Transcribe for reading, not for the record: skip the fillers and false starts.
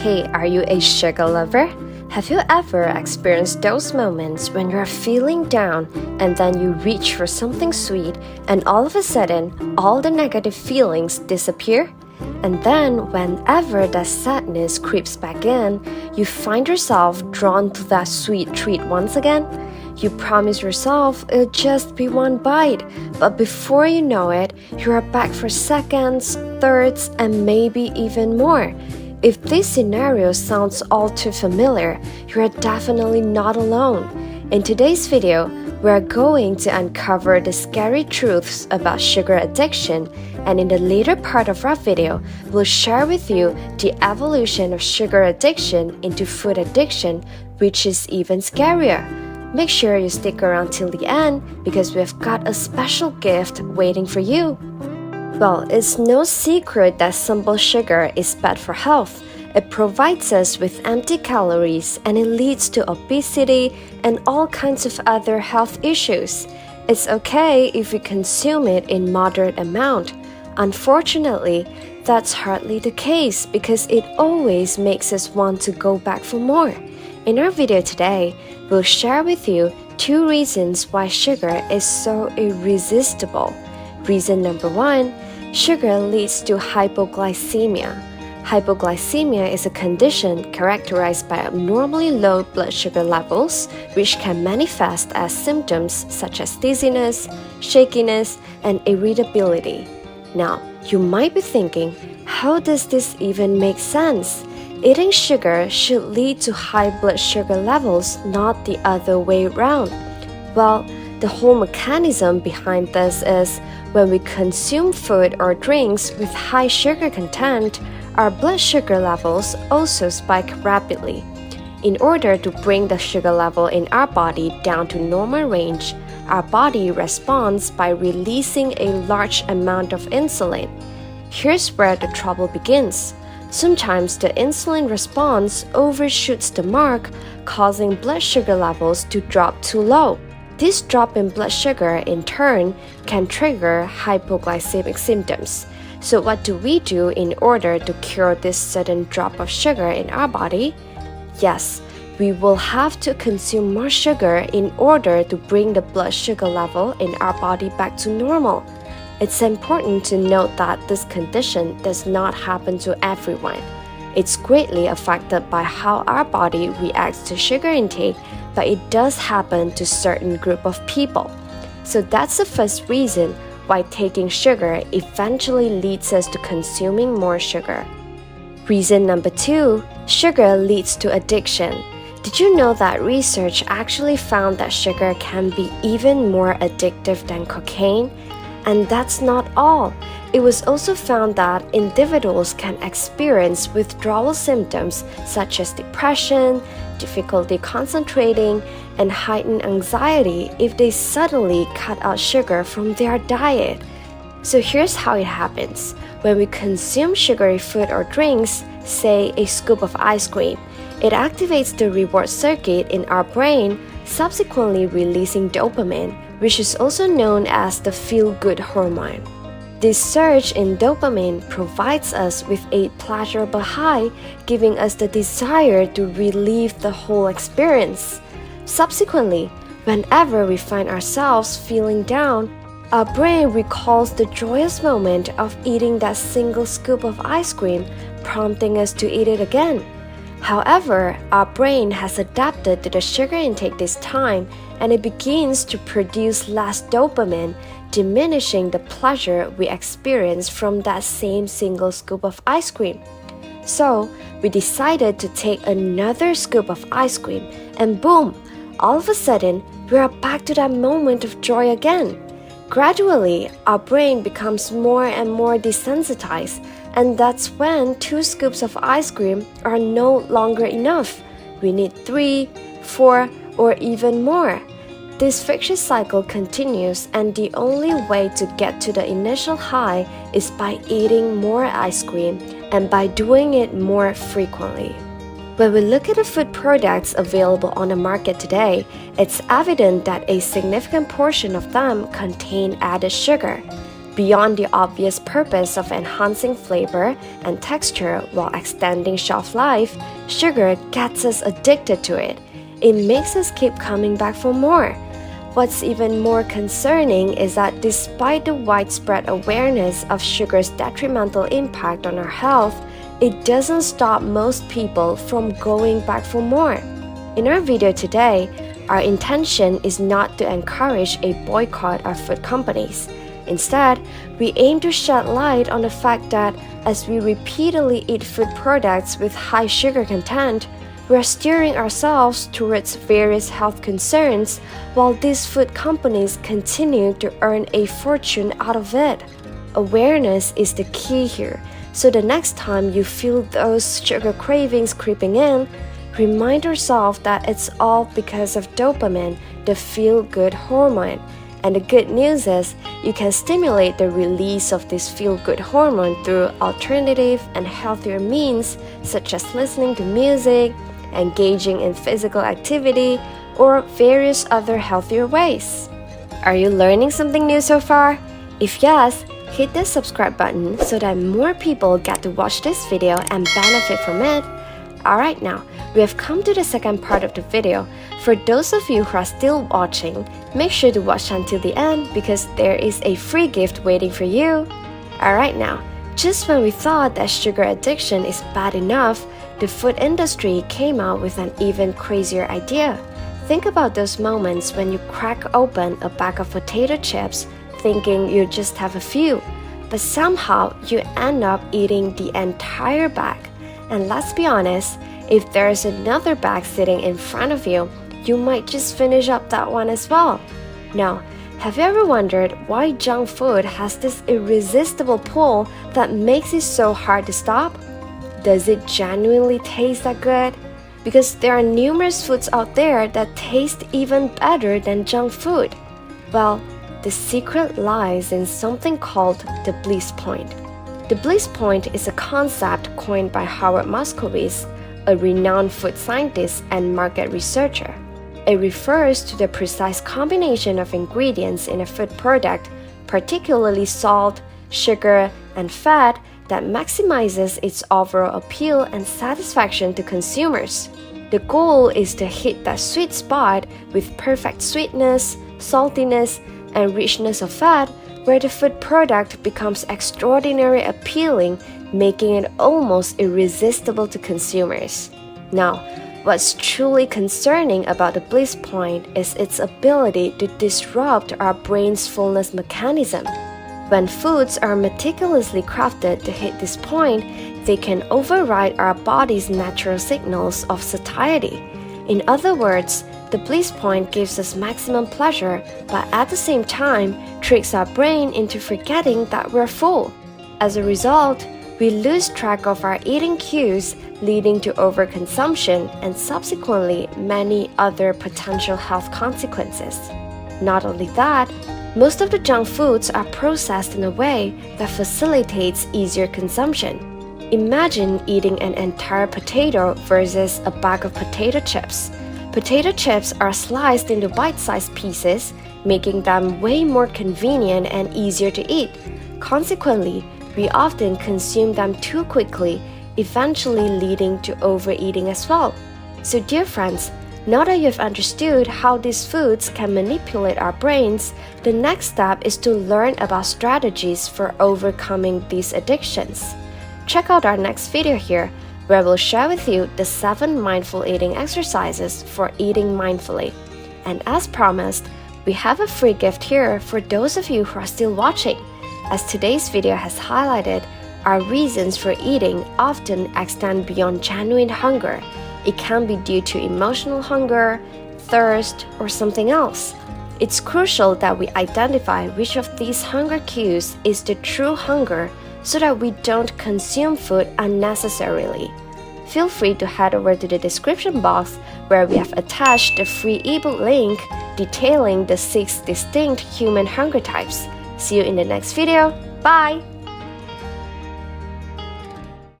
Hey, are you a sugar lover? Have you ever experienced those moments when you're feeling down and then you reach for something sweet and all of a sudden all the negative feelings disappear? And then whenever that sadness creeps back in, you find yourself drawn to that sweet treat once again? You promise yourself it'll just be one bite, but before you know it, you are back for seconds, thirds, and maybe even more. If this scenario sounds all too familiar, you are definitely not alone. In today's video, we're going to uncover the scary truths about sugar addiction, and in the later part of our video, we'll share with you the evolution of sugar addiction into food addiction, which is even scarier. Make sure you stick around till the end because we've got a special gift waiting for you. Well, it's no secret that simple sugar is bad for health. It provides us with empty calories and it leads to obesity and all kinds of other health issues. It's okay if we consume it in moderate amount. Unfortunately, that's hardly the case because it always makes us want to go back for more. In our video today, we'll share with you 2 reasons why sugar is so irresistible. Reason number 1, sugar leads to hypoglycemia. Hypoglycemia is a condition characterized by abnormally low blood sugar levels, which can manifest as symptoms such as dizziness, shakiness, and irritability. Now, you might be thinking, how does this even make sense? Eating sugar should lead to high blood sugar levels, not the other way around. Well, the whole mechanism behind this is when we consume food or drinks with high sugar content, our blood sugar levels also spike rapidly. In order to bring the sugar level in our body down to normal range, our body responds by releasing a large amount of insulin. Here's where the trouble begins. Sometimes the insulin response overshoots the mark, causing blood sugar levels to drop too low. This drop in blood sugar, in turn, can trigger hypoglycemic symptoms. So what do we do in order to cure this sudden drop of sugar in our body? Yes, we will have to consume more sugar in order to bring the blood sugar level in our body back to normal. It's important to note that this condition does not happen to everyone. It's greatly affected by how our body reacts to sugar intake, but it does happen to certain group of people. So that's the first reason why taking sugar eventually leads us to consuming more sugar. Reason number 2, sugar leads to addiction. Did you know that research actually found that sugar can be even more addictive than cocaine? And that's not all. It was also found that individuals can experience withdrawal symptoms such as depression, difficulty concentrating, and heightened anxiety if they suddenly cut out sugar from their diet. So here's how it happens. When we consume sugary food or drinks, say a scoop of ice cream, it activates the reward circuit in our brain, subsequently releasing dopamine, which is also known as the feel-good hormone. This surge in dopamine provides us with a pleasurable high, giving us the desire to relive the whole experience. Subsequently, whenever we find ourselves feeling down, our brain recalls the joyous moment of eating that single scoop of ice cream, prompting us to eat it again. However, our brain has adapted to the sugar intake this time, and it begins to produce less dopamine, diminishing the pleasure we experience from that same single scoop of ice cream. So, we decided to take another scoop of ice cream, and boom, all of a sudden, we are back to that moment of joy again. Gradually, our brain becomes more and more desensitized, and that's when 2 scoops of ice cream are no longer enough. We need 3, 4, or even more. This vicious cycle continues, and the only way to get to the initial high is by eating more ice cream and by doing it more frequently. When we look at the food products available on the market today, it's evident that a significant portion of them contain added sugar. Beyond the obvious purpose of enhancing flavor and texture while extending shelf life, sugar gets us addicted to it. It makes us keep coming back for more. What's even more concerning is that despite the widespread awareness of sugar's detrimental impact on our health, it doesn't stop most people from going back for more. In our video today, our intention is not to encourage a boycott of food companies. Instead, we aim to shed light on the fact that as we repeatedly eat food products with high sugar content, we are steering ourselves towards various health concerns while these food companies continue to earn a fortune out of it. Awareness is the key here, so the next time you feel those sugar cravings creeping in, remind yourself that it's all because of dopamine, the feel-good hormone. And the good news is, you can stimulate the release of this feel-good hormone through alternative and healthier means such as listening to music, engaging in physical activity, or various other healthier ways. Are you learning something new so far? If yes, hit the subscribe button so that more people get to watch this video and benefit from it. Alright, now, we have come to the second part of the video. For those of you who are still watching, make sure to watch until the end because there is a free gift waiting for you. Alright now, just when we thought that sugar addiction is bad enough, the food industry came out with an even crazier idea. Think about those moments when you crack open a bag of potato chips thinking you just have a few, but somehow you end up eating the entire bag. And let's be honest, if there's another bag sitting in front of you, you might just finish up that one as well. Now, have you ever wondered why junk food has this irresistible pull that makes it so hard to stop? Does it genuinely taste that good? Because there are numerous foods out there that taste even better than junk food. Well, the secret lies in something called the Bliss point. The Bliss point is a concept coined by Howard Moskowitz, a renowned food scientist and market researcher. It refers to the precise combination of ingredients in a food product, particularly salt, sugar, and fat, that maximizes its overall appeal and satisfaction to consumers. The goal is to hit that sweet spot with perfect sweetness, saltiness, and richness of fat, where the food product becomes extraordinarily appealing, making it almost irresistible to consumers. Now, what's truly concerning about the Bliss point is its ability to disrupt our brain's fullness mechanism. When foods are meticulously crafted to hit this point, they can override our body's natural signals of satiety. In other words, the Bliss point gives us maximum pleasure, but at the same time tricks our brain into forgetting that we're full. As a result, we lose track of our eating cues, leading to overconsumption and subsequently many other potential health consequences. Not only that, most of the junk foods are processed in a way that facilitates easier consumption. Imagine eating an entire potato versus a bag of potato chips. Potato chips are sliced into bite-sized pieces, making them way more convenient and easier to eat. Consequently, we often consume them too quickly, eventually leading to overeating as well. So dear friends, now that you've understood how these foods can manipulate our brains, the next step is to learn about strategies for overcoming these addictions. Check out our next video here, where we'll share with you the 7 mindful eating exercises for eating mindfully. And as promised, we have a free gift here for those of you who are still watching. As today's video has highlighted, our reasons for eating often extend beyond genuine hunger. It can be due to emotional hunger, thirst, or something else. It's crucial that we identify which of these hunger cues is the true hunger so that we don't consume food unnecessarily. Feel free to head over to the description box where we have attached the free ebook link detailing the 6 distinct human hunger types. See you in the next video. Bye!